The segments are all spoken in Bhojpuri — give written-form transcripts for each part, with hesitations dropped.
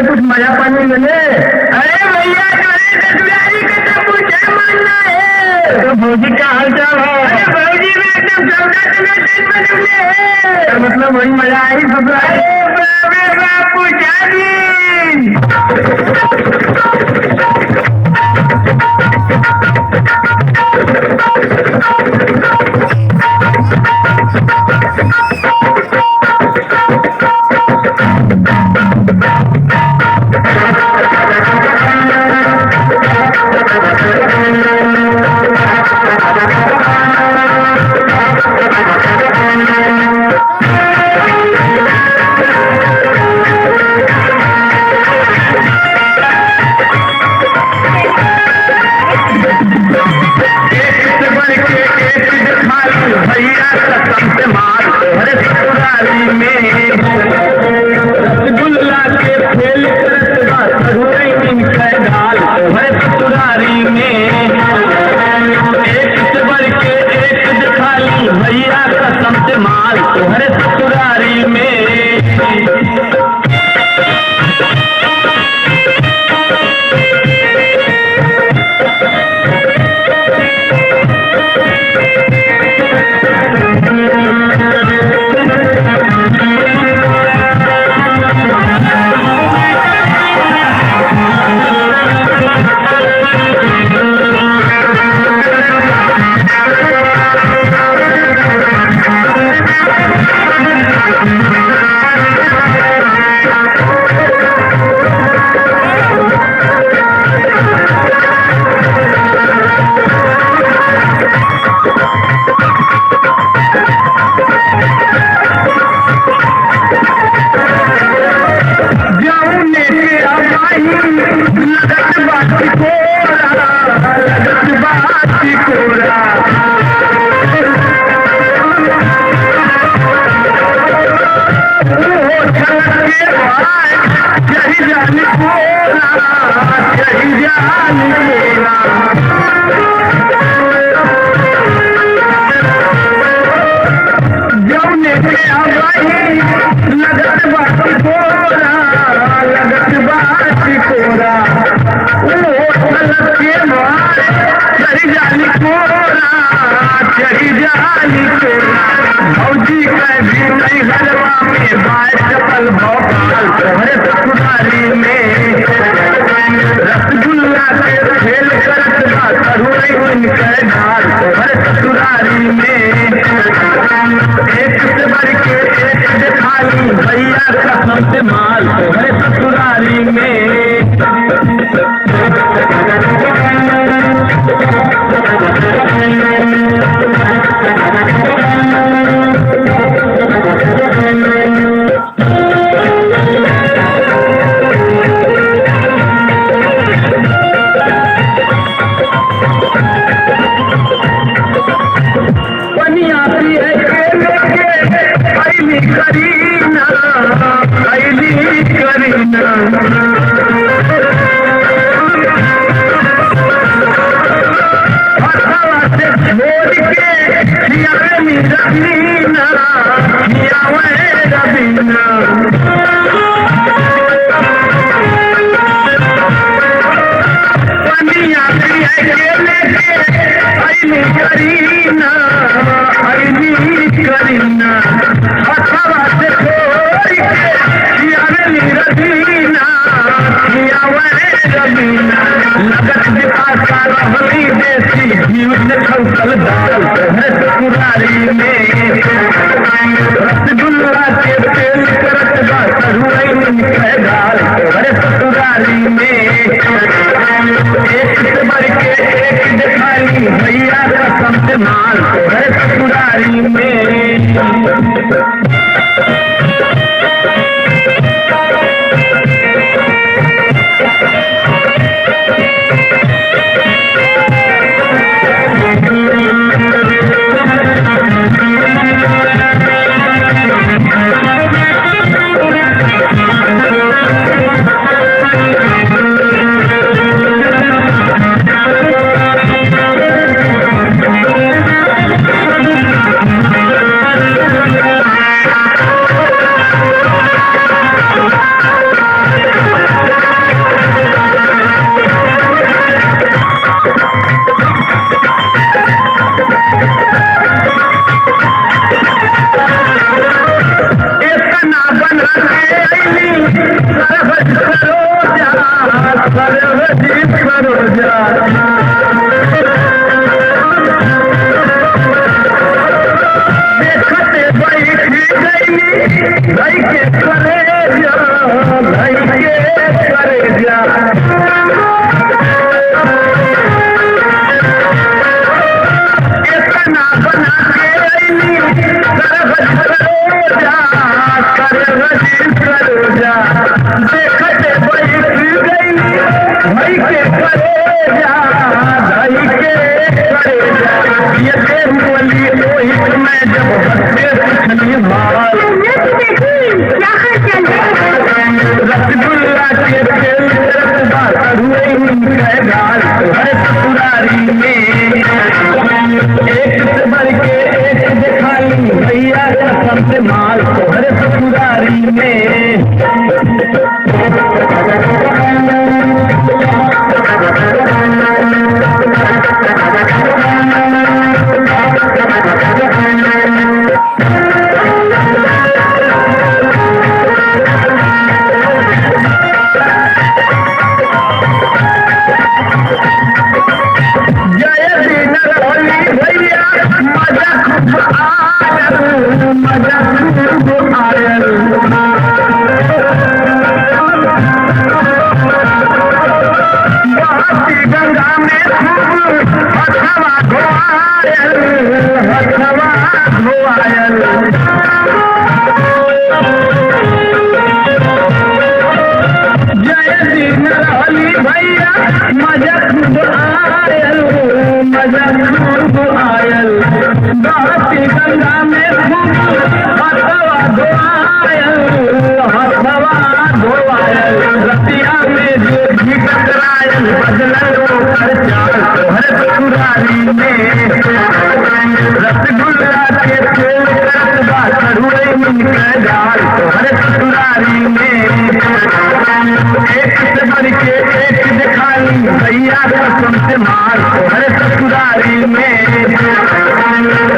कुछ मजा पानी मिले। अरे भैया तो भौजी का हाल चाल है? अरे भौजी में एकदम है। मतलब वही मजा आई ससुराल। अरे बापू ससुराली में एक से बढ़ के एक दिखाई भैया कसम से माल तो है ससुरारी में। माल तो हर ससुरारी में। रसगुल्ला के तेल रसदा चढ़ुए मिलकर डाल हर ससुरारी में। एक से बढ़ के एक दिखाई भैया कसम से माल हर ससुरारी में।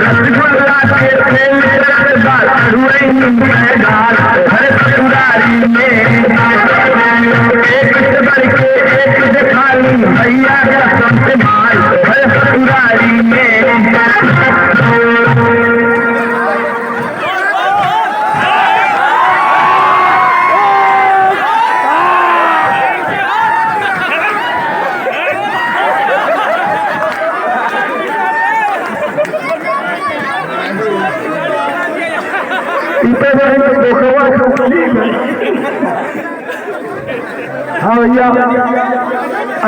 रसगुल्ला के तेल रसदा चढ़ुए मिलकर डाल हर ससुरारी में। एक से बढ़ के एक दिखाई भैया कसम से माल हर ससुरारी में। हाँ भैया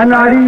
अनाड़ी